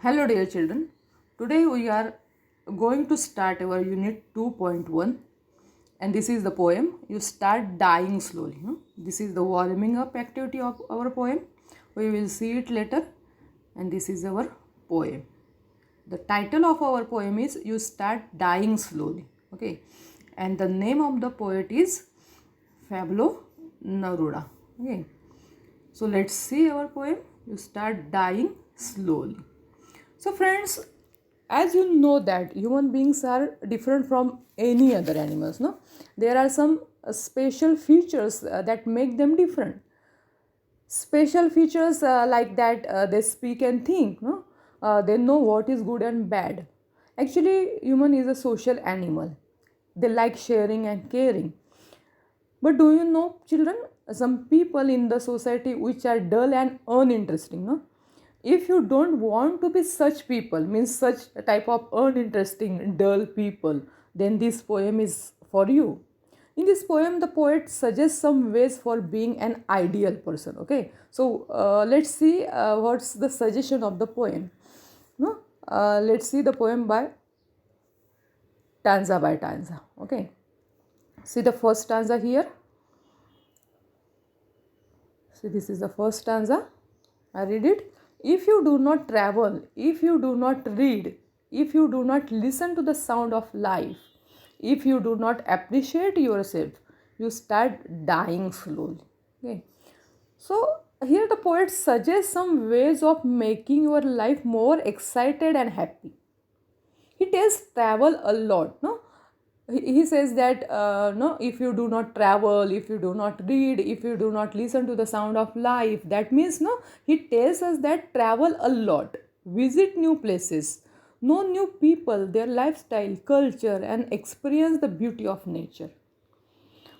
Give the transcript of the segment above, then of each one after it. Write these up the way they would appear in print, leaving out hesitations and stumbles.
Hello dear children, today we are going to start our unit 2.1 and this is the poem You Start Dying Slowly. This is the warming up activity of our poem. We will see it later and this is our poem. The title of our poem is You Start Dying Slowly. Okay, and the name of the poet is Pablo Neruda. Okay, so let's see our poem You Start Dying Slowly. So friends, as you know that human beings are different from any other animals, no? There are some special features that make them different. Special features like that they speak and think, no? They know what is good and bad. Actually, human is a social animal. They like sharing and caring. But do you know, children, some people in the society which are dull and uninteresting, no? If you don't want to be such people, means such a type of uninteresting, dull people, then this poem is for you. In this poem, the poet suggests some ways for being an ideal person. Okay, so let's see what's the suggestion of the poem. No, let's see the poem by Tanza. Okay, see the first stanza here. See, this is the first stanza. I read it. If you do not travel, if you do not read, if you do not listen to the sound of life, if you do not appreciate yourself, you start dying slowly. Okay. So here the poet suggests some ways of making your life more excited and happy. He tells travel a lot, no? He says that no, if you do not travel, if you do not read, if you do not listen to the sound of life, that means, no, he tells us that travel a lot, visit new places, know new people, their lifestyle, culture, and experience the beauty of nature.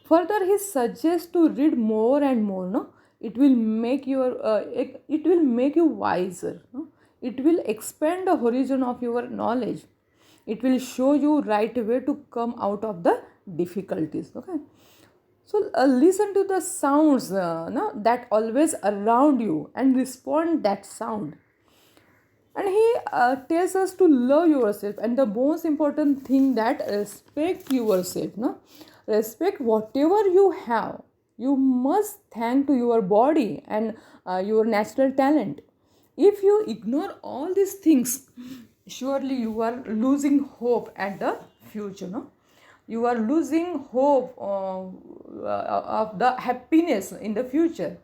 Further, he suggests to read more and more, no? It will make your it will make you wiser, no? It will expand the horizon of your knowledge. It will show you right way to come out of the difficulties. Okay, so listen to the sounds no, that always around you and respond that sound. And he tells us to love yourself, and the most important thing, that respect yourself, no? Respect whatever you have. You must thank to your body and your natural talent. If you ignore all these things, surely you are losing hope at the future, no? You are losing hope of the happiness in the future.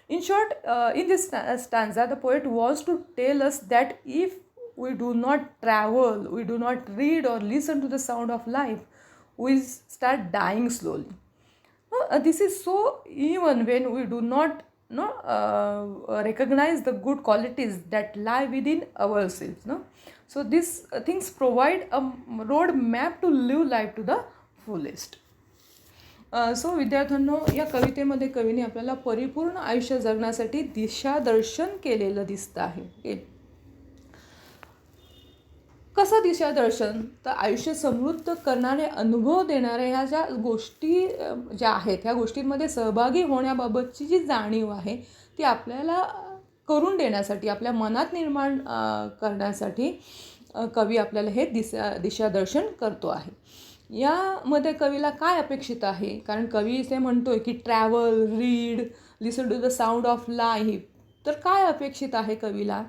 In short, in this stanza, the poet wants to tell us that if we do not travel, we do not read or listen to the sound of life, we start dying slowly. This is so even when we do not recognize the good qualities that lie within ourselves. No? So these things provide a road map to live life to the fullest. सो विद्यार्थ्यांनो, या कवितेमध्ये कवीने आपल्याला परिपूर्ण आयुष्य जगण्यासाठी दिशादर्शन केलेलं दिसतं आहे. कसं दिशादर्शन? तर आयुष्य समृद्ध करणारे, अनुभव देणाऱ्या ह्या ज्या गोष्टी ज्या आहेत, ह्या गोष्टींमध्ये सहभागी होण्याबाबतची जी जाणीव आहे ती आपल्याला करून देण्यासाठी, आपल्या मनात निर्माण करण्यासाठी कवी आपल्याला हे दिशादर्शन करतो आहे. यामध्ये कवीला काय अपेक्षित आहे? कारण कवी इथे म्हणतोय की travel, read, listen to the sound of life. तर काय अपेक्षित आहे कवीला?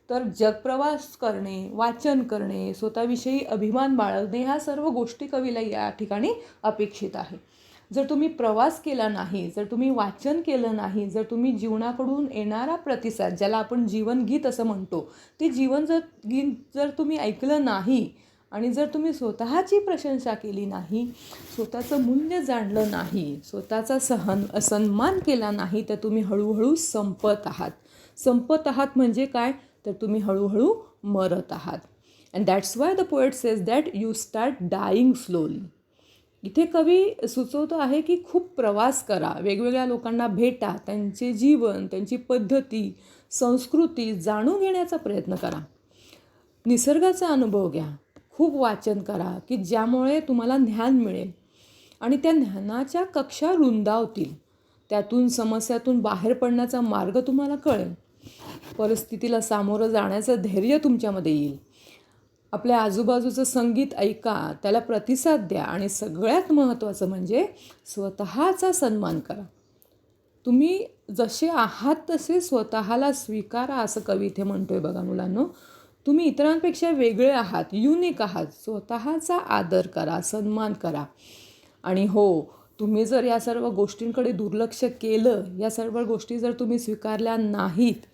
तर जगप्रवास करणे, वाचन करणे, स्वतःविषयी अभिमान बाळगणे, ह्या सर्व गोष्टी कवीला या ठिकाणी अपेक्षित आहे. जर तुम्ही प्रवास केला नाही, जर तुम्ही वाचन केलं नाही, जर तुम्ही जीवनाकडून येणारा प्रतिसाद, ज्याला आपण जीवनगीत असं म्हणतो, ते गीत जर तुम्ही ऐकलं नाही आणि जर तुम्ही स्वतःची प्रशंसा केली नाही, स्वतःचं मूल्य जाणलं नाही, स्वतःचा सन्मान केला नाही, तर तुम्ही हळूहळू संपत आहात. संपत आहात म्हणजे काय? तर तुम्ही हळूहळू मरत आहात. And that's why the poet says that you start dying slowly. इथे कवी सुचवतो आहे की खूप प्रवास करा, वेगवेगळ्या लोकांना भेटा, त्यांचे जीवन, त्यांची पद्धती, संस्कृती जाणून घेण्याचा प्रयत्न करा. निसर्गाचा अनुभव घ्या, खूप वाचन करा की ज्यामुळे तुम्हाला ज्ञान मिळेल आणि त्या ज्ञानाच्या कक्षा रुंदावतील. त्यातून समस्यातून बाहेर पडण्याचा मार्ग तुम्हाला कळेल. परिस्थितीला सामोरं जाण्याचं धैर्य तुमच्यामध्ये येईल. आपल्या आजूबाजूचं संगीत ऐका, त्याला प्रतिसाद द्या आणि सगळ्यात महत्त्वाचं म्हणजे स्वतःचा सन्मान करा. तुम्ही जसे आहात तसे स्वतःला स्वीकारा, असं कवी इथे म्हणतोय बघा मुलांनो. तुम्ही इतरांपेक्षा वेगळे आहात, युनिक आहात. स्वतःचा आदर करा, सन्मान करा. आणि हो, तुम्ही जर या सर्व गोष्टींकडे दुर्लक्ष केलं, या सर्व गोष्टी जर तुम्ही स्वीकारल्या नाहीत,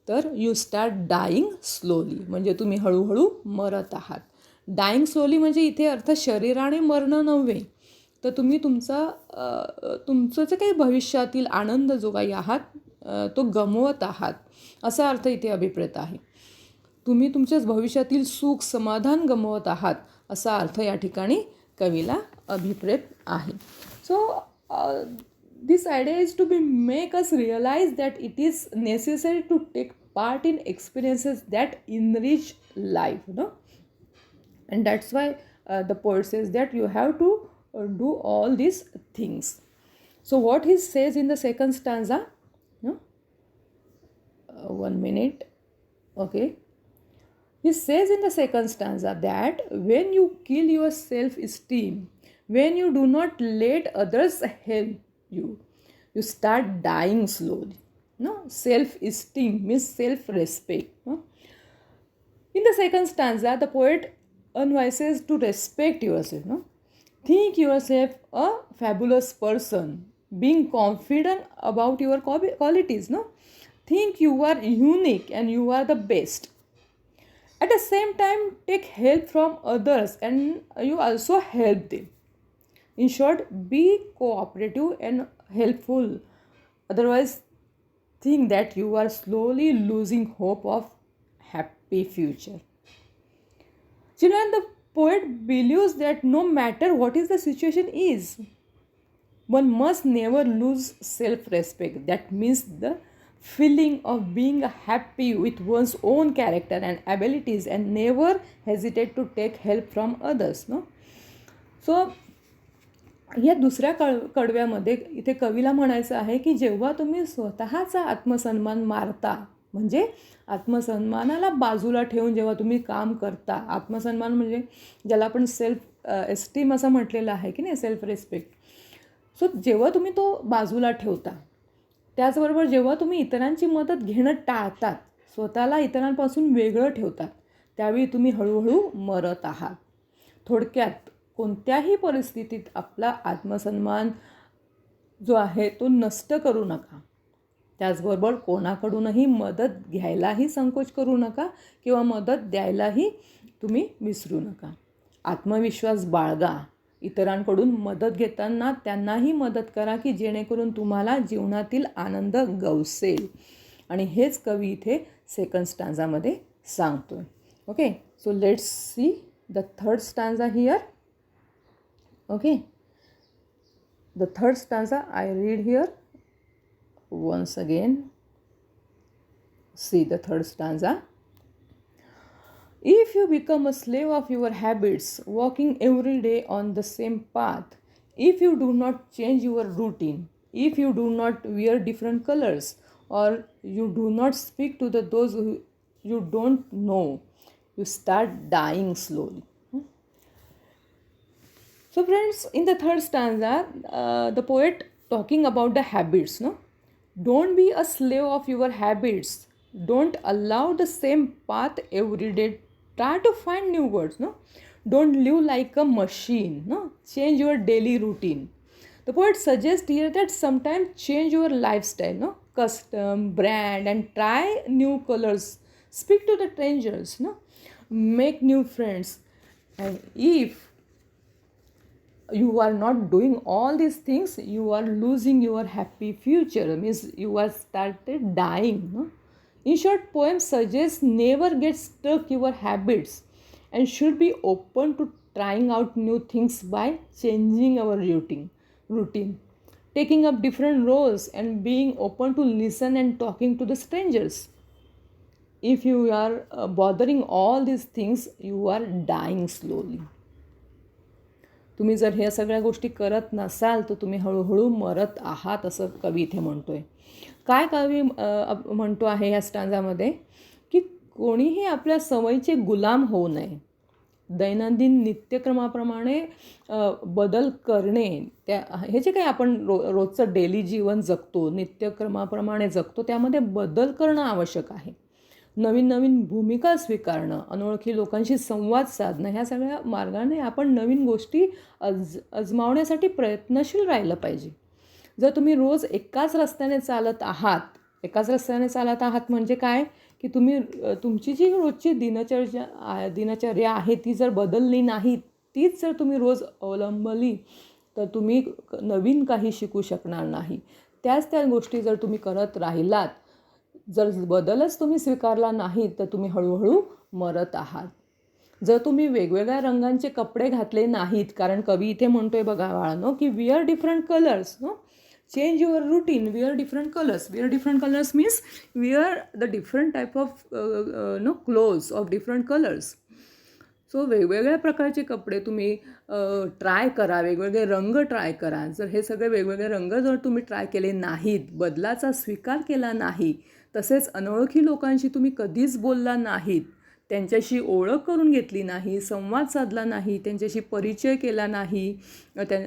तर यू स्टार्ट डाईंग स्लोली, म्हणजे तुम्ही हळूहळू मरत आहात. डाईंग स्लोली म्हणजे इथे अर्थ शरीराने मरणं नव्हे, तर तुम्ही तुमचं जे काही भविष्यातील आनंद जो काही आहात तो गमवत आहात, असा अर्थ इथे अभिप्रेत आहे. तुम्ही तुमच्या भविष्यातील सुख समाधान गमवत आहात, असा अर्थ या ठिकाणी कवीला अभिप्रेत आहे. So this idea is to be make us realize that it is necessary to take part in experiences that enrich life, no. And that's why the poet says that you have to do all these things. So what he says in the second stanza, no? 1 minute. Okay. He says in the second stanza that when you kill your self-esteem, when you do not let others help you, you start dying slowly. No? Self-esteem means self-respect. No? In the second stanza, the poet advises to respect yourself. No? Think yourself a fabulous person, being confident about your qualities. No? Think you are unique and you are the best. At the same time, take help from others and you also help them. In short, be cooperative and helpful. Otherwise, think that you are slowly losing hope of happy future. Children, the poet believes that no matter what is the situation is, one must never lose self-respect. That means the feeling of being happy with one's own character and abilities and never hesitate to take help from others. No? So, या दुसऱ्या कडव्यामध्ये इथे कवीला म्हणायचं आहे की जेव्हा तुम्ही स्वतःचा आत्मसन्मान मारता, म्हणजे आत्मसन्मानाला बाजूला ठेवून जेव्हा तुम्ही काम करता, आत्मसन्मान म्हणजे ज्याला आपण सेल्फ एस्टीम असं म्हटलेलं आहे की नाही, सेल्फ रेस्पेक्ट. सो जेव्हा तुम्ही तो बाजूला ठेवता, त्याचबरोबर जेव्हा तुम्ही इतरांची मदत घेणं टाळतात, स्वतःला इतरांपासून वेगळं ठेवतात, त्यावेळी तुम्ही हळूहळू मरत आहात. थोडक्यात कोणत्याही परिस्थितीत आपला आत्मसन्मान जो आहे तो नष्ट करू नका. त्याचबरोबर कोणाकडूनही मदत घ्यायलाही संकोच करू नका किंवा मदत द्यायलाही तुम्ही विसरू नका. आत्मविश्वास बाळगा. इतरांकडून मदत घेताना त्यांनाही मदत करा की जेणेकरून तुम्हाला जीवनातील आनंद गवसेल. आणि हेच कवी इथे सेकंड स्टांजामध्ये सांगतोय. Okay, so let's see the third stanza here. Okay, the third stanza I read here once again. See the third stanza. If you become a slave of your habits, walking every day on the same path, if you do not change your routine, if you do not wear different colors, or you do not speak to those who you don't know, you start dying slowly. So friends, in the third stanza, the poet talking about the habits, no? Don't be a slave of your habits. Don't allow the same path every day. Try to find new words. No? Don't live like a machine. No? Change your daily routine. The poet suggests here that sometimes change your lifestyle. No? Custom, brand, and try new colors. Speak to the strangers. No? Make new friends. And if you are not doing all these things, you are losing your happy future. Means you are started dying. No? In short, poem suggests never get stuck your habits and should be open to trying out new things by changing our routine, taking up different roles and being open to listen and talking to the strangers. If you are bothering all these things, you are dying slowly. तुम्ही जर ह्या सगळ्या गोष्टी करत नसाल तर तुम्ही हळूहळू मरत आहात, असं कवी इथे म्हणतोय. काय कवी म्हणतो आहे ह्या स्टांजामध्ये की कोणीही आपल्या सवयीचे गुलाम होऊ नये. दैनंदिन नित्यक्रमाप्रमाणे बदल करणे, हे जे काही आपण रोजचं डेली जीवन जगतो, नित्यक्रमाप्रमाणे जगतो, त्यामध्ये बदल करणं आवश्यक आहे. नवीन नवीन भूमिका स्वीकारणं, अनोळखी लोकांशी संवाद साधणं, ह्या सगळ्या मार्गाने आपण नवीन गोष्टी अजमावण्यासाठी प्रयत्नशील राहिलं पाहिजे. जर तुम्ही रोज एकाच रस्त्याने चालत आहात म्हणजे काय की तुम्ही तुमची जी रोजची दिनचर्या आहे ती जर बदलली नाही, तीच जर तुम्ही रोज अवलंबली, तर तुम्ही नवीन काही शिकू शकणार नाही. त्या गोष्टी जर तुम्ही करत राहिलात, जर बदलच तुम्ही स्वीकारला नाही, तर तुम्ही हळूहळू मरत आहात. जर तुम्ही वेगवेगळ्या रंगांचे कपडे घातले नाहीत, कारण कवी इथे म्हणतोय बघा बाळांनो की where different colours, change your routine, wear different colors means wear the different type of clothes of different colors. सो वेगवेगळ्या प्रकारचे कपडे तुम्ही ट्राय करा, वेगवेगळे रंग ट्राय करा. जर हे सगळे वेगवेगळे रंग जर तुम्ही ट्राय केले नाहीत, बदलाचा स्वीकार केला नाही, तसेच अनोळखी लोकांशी तुम्ही कधीच बोलला नाहीत, त्यांच्याशी ओळख करून घेतली नाही, संवाद साधला नाही, त्यांच्याशी परिचय केला नाही,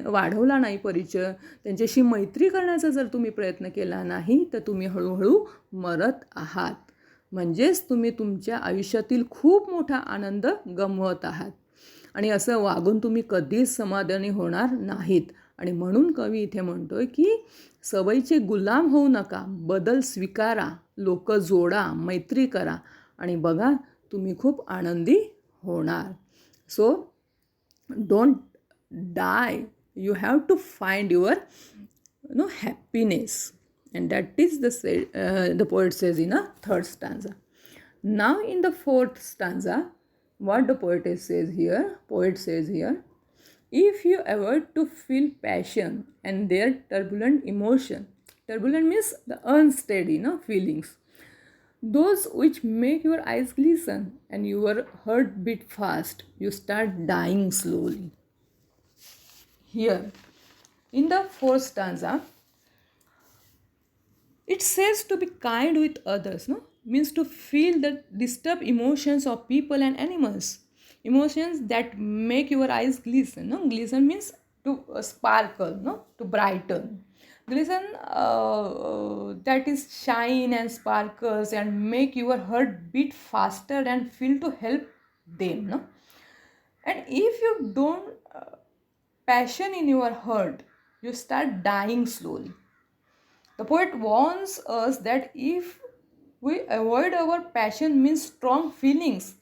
वाढवला नाही परिचय, त्यांच्याशी मैत्री करण्याचा जर तुम्ही प्रयत्न केला नाही, तर तुम्ही हळूहळू मरत आहात. म्हणजेच तुम्ही तुमच्या आयुष्यातील खूप मोठा आनंद गमवत आहात. आणि असं वागून तुम्ही कधीच समाधानी होणार नाहीत. आणि म्हणून कवी इथे म्हणतोय की सवयीचे गुलाम होऊ नका, बदल स्वीकारा, लोक जोडा, मैत्री करा आणि बघा तुम्ही खूप आनंदी होणार. So don't die, you have to find your happiness. And that is the poet says in a third stanza. Now in the fourth stanza, what the poet says here, if you avoid to feel passion and their turbulent emotion, turbulent means the unsteady feelings, those which make your eyes glisten and your heart beat fast, you start dying slowly. Here in the fourth stanza, it says to be kind with others, means to feel the disturbed emotions of people and animals, emotions that make your eyes glisten. Glisten means to sparkle, to brighten. Glisten, that is shine and sparkles and make your heart beat faster and feel to help them. And if you don't passion in your heart, you start dying slowly. The poet warns us that if we avoid our passion, means strong feelings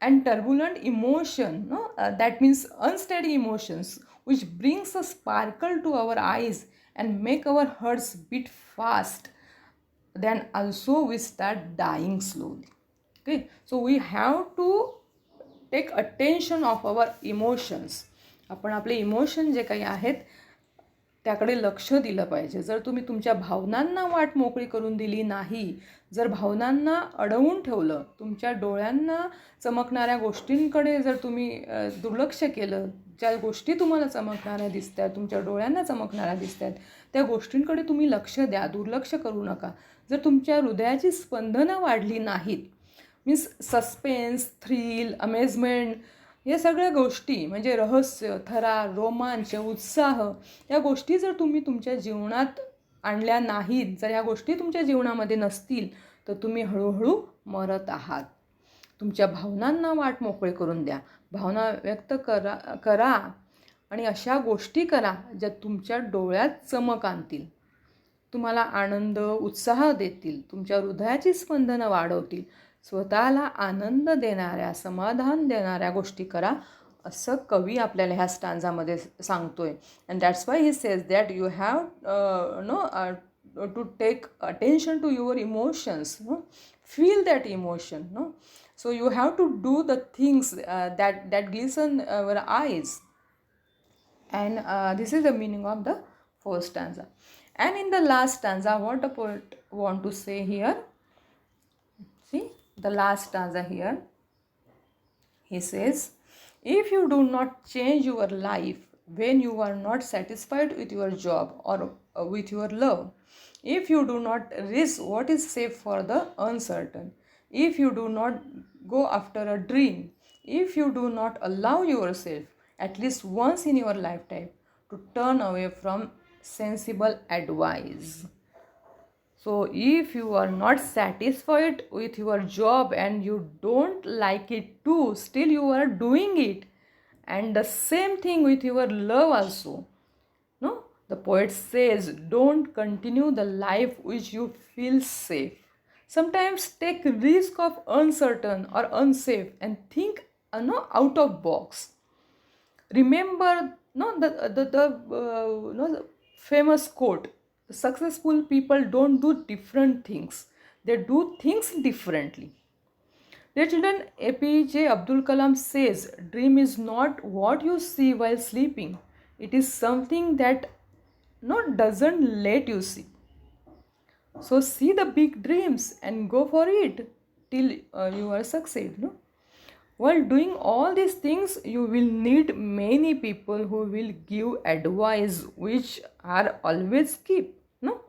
and turbulent emotion, that means unsteady emotions, which brings a sparkle to our eyes and make our hearts beat fast, then also we start dying slowly. Okay, so we have to take attention of our emotions. आपण आपले emotion जे काही आहेत त्याकडे लक्ष दिलं पाहिजे. जर तुम्ही तुमच्या भावनांना वाट मोकळी करून दिली नाही, जर भावनांना अडवून ठेवलं, तुमच्या डोळ्यांना चमकणाऱ्या गोष्टींकडे जर तुम्ही दुर्लक्ष केलं, ज्या गोष्टी तुम्हाला चमकणाऱ्या दिसतात, तुमच्या डोळ्यांना चमकणाऱ्या दिसतात, त्या गोष्टींकडे तुम्ही लक्ष द्या, दुर्लक्ष करू नका. जर तुमच्या हृदयाची स्पंदनं वाढली नाहीत, मीन्स सस्पेन्स, थ्रिल, अमेजमेंट, या सगळ्या गोष्टी म्हणजे रहस्य, थरार, रोमांच, उत्साह, या गोष्टी जर तुम्ही तुमच्या जीवनात आणल्या नाहीत, जर या गोष्टी तुमच्या जीवनामध्ये नसतील, तर तुम्ही हळूहळू मरत आहात. तुमच्या भावनांना वाट मोकळे करून द्या, भावना व्यक्त करा आणि अशा गोष्टी करा ज्या तुमच्या डोळ्यात चमक आणतील, तुम्हाला आनंद, उत्साह देतील, तुमच्या हृदयाची स्पंदनं वाढवतील. स्वतःला आनंद देणाऱ्या, समाधान देणाऱ्या गोष्टी करा, असं कवी आपल्याला ह्या स्टांजामध्ये सांगतोय. And that's why he says that you have to take attention to your emotions, feel that emotion, so you have to do the things that glisten your eyes. And this is the meaning of the fourth stanza. And in the last stanza, what the poet want to say here? See the last stanza here. He says, if you do not change your life when you are not satisfied with your job or with your love, if you do not risk what is safe for the uncertain, if you do not go after a dream, if you do not allow yourself at least once in your lifetime to turn away from sensible advice. So, if you are not satisfied with your job and you don't like it too, still you are doing it. And the same thing with your love also. No, the poet says, don't continue the life which you feel safe. Sometimes take risk of uncertain or unsafe and think no, out of box. Remember no, the famous quote, successful people don't do different things, they do things differently. Dear children, APJ Abdul Kalam says, dream is not what you see while sleeping. It is something that doesn't let you see. So see the big dreams and go for it till you are succeed. No? While doing all these things, you will need many people who will give advice which are always keep. No?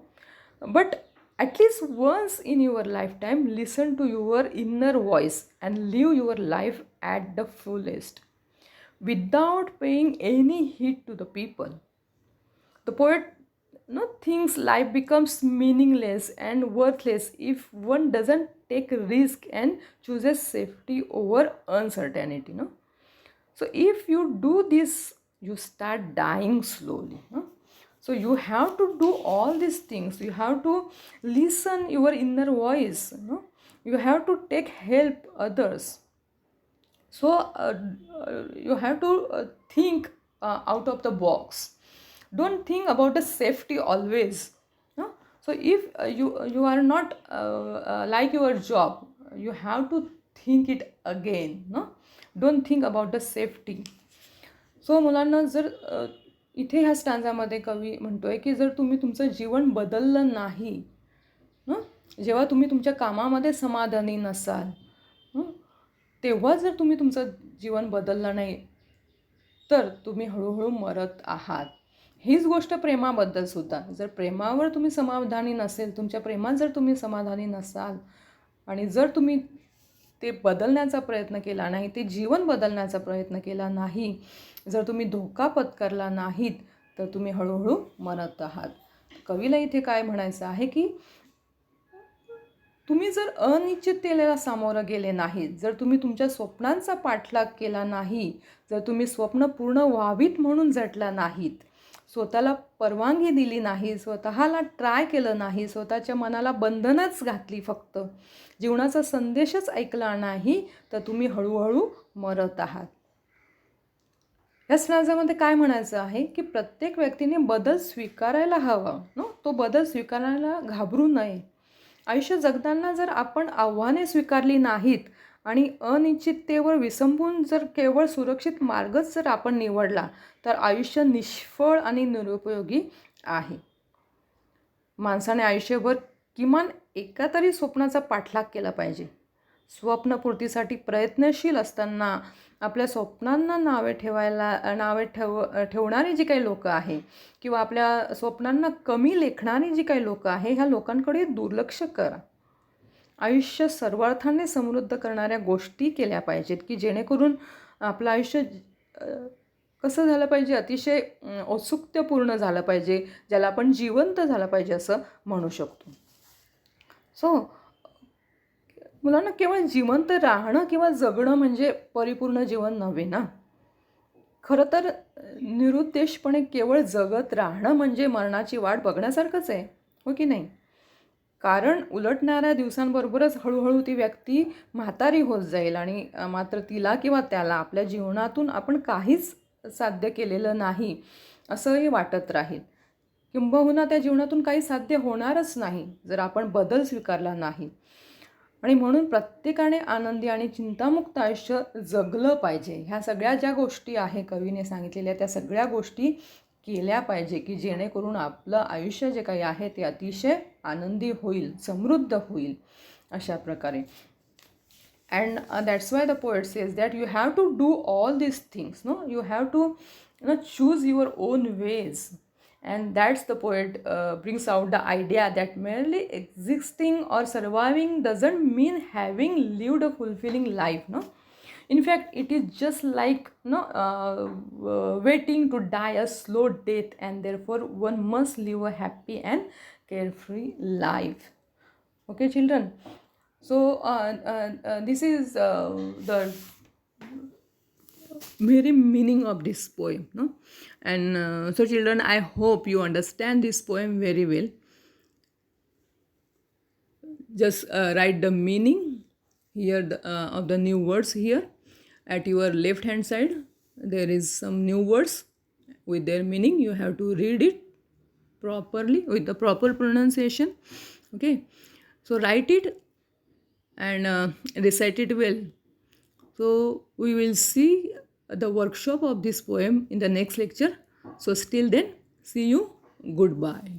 But at least once in your lifetime, listen to your inner voice and live your life at the fullest without paying any heed to the people. The poet thinks life becomes meaningless and worthless if one doesn't take risk and chooses safety over uncertainty. No? So if you do this, you start dying slowly. No? So you have to do all these things. You have to listen your inner voice. No? You have to take help others. So you have to think out of the box. Don't think about the safety always. No? So if you are not like your job, you have to think it again. No? Don't think about the safety. सो मुलांना जर इथे ह्या स्टॅन्झामध्ये कवी म्हणतोय की जर तुम्ही तुमचं जीवन बदललं नाही ना, जेव्हा तुम्ही तुमच्या कामामध्ये समाधानी नसाल, तेव्हा जर तुम्ही तुमचं जीवन बदललं नाही तर तुम्ही हळूहळू मरत आहात. हीच गोष्ट प्रेमाबद्दल सुद्धा. जर प्रेमावर तुम्ही समाधानी नसेल, तुमच्या प्रेमात जर तुम्ही समाधानी नसाल आणि जर तुम्ही ते बदलण्याचा प्रयत्न केला नाही, ते जीवन बदलण्याचा प्रयत्न केला नाही, जर तुम्ही धोका पत्करला नाहीत तर तुम्ही हळूहळू मरत आहात. कवीला इथे काय म्हणायचं आहे की तुम्ही जर अनिश्चिततेला सामोरं गेले नाहीत, जर तुम्ही तुमच्या स्वप्नांचा पाठलाग केला नाही, जर तुम्ही स्वप्न पूर्ण व्हावीत म्हणून झटला नाहीत, स्वतःला परवानगी दिली नाही, स्वतःला ट्राय केलं नाही, स्वतःच्या मनाला बंधनच घातली, फक्त जीवनाचा संदेशच ऐकला नाही, तर तुम्ही हळूहळू मरत आहात. या स्टॅन्झामध्ये काय म्हणायचं आहे की प्रत्येक व्यक्तीने बदल स्वीकारायला हवा. तो बदल स्वीकारायला घाबरू नये. आयुष्य जगताना जर आपण आव्हाने स्वीकारली नाहीत आणि अनिश्चिततेवर विसंबून जर केवळ सुरक्षित मार्गच जर आपण निवडला तर आयुष्य निष्फळ आणि निरुपयोगी आहे. माणसाने आयुष्यभर किमान एका तरी स्वप्नाचा पाठलाग केला पाहिजे. स्वप्नपूर्तीसाठी प्रयत्नशील असताना आपल्या स्वप्नांना ठेवणारी जी काही लोकं आहे किंवा आपल्या स्वप्नांना कमी लेखणारी जी काही लोकं आहे, ह्या लोकांकडे दुर्लक्ष करा. आयुष्य सर्वार्थाने समृद्ध करणाऱ्या गोष्टी केल्या पाहिजेत की जेणेकरून आपलं आयुष्य कसं झालं पाहिजे, अतिशय औत्सुक्यपूर्ण झालं पाहिजे, ज्याला आपण जिवंत झालं पाहिजे असं म्हणू शकतो. सो मुलांना केवळ जिवंत राहणं किंवा जगणं म्हणजे परिपूर्ण जीवन नव्हे ना. खरं तर निरुद्देशपणे केवळ जगत राहणं म्हणजे मरणाची वाट बघण्यासारखंच आहे, हो की नाही? कारण उलटणाऱ्या दिवसांबरोबरच हळूहळू ती व्यक्ती म्हातारी होत जाईल आणि मात्र तिला किंवा त्याला आपल्या जीवनातून आपण काहीच साध्य केलेलं नाही असंही वाटत राहील. किंबहुना त्या जीवनातून काही साध्य होणारच नाही जर आपण बदल स्वीकारला नाही. आणि म्हणून प्रत्येकाने आनंदी आणि चिंतामुक्त आयुष्य जगलं पाहिजे. ह्या सगळ्या ज्या गोष्टी आहे कवीने सांगितलेल्या, त्या सगळ्या गोष्टी केल्या पाहिजे की जेणेकरून आपलं आयुष्य जे काही आहे ते अतिशय आनंदी होईल, समृद्ध होईल अशा प्रकारे. And that's why the poet says that you have to do all these things. You have to choose your own ways and that's the poet brings out the idea that merely existing or surviving doesn't mean having lived a fulfilling life, no. In fact, it is just like waiting to die a slow death, and therefore one must live a happy and carefree life. Okay, children. So this is the very meaning of this poem, no. And so children, I hope you understand this poem very well. Just write the meaning here of the new words here. At your left hand side there is some new words with their meaning. You have to read it properly with the proper pronunciation. Okay, so write it and recite it well. So we will see the workshop of this poem in the next lecture. So still then, see you. Goodbye.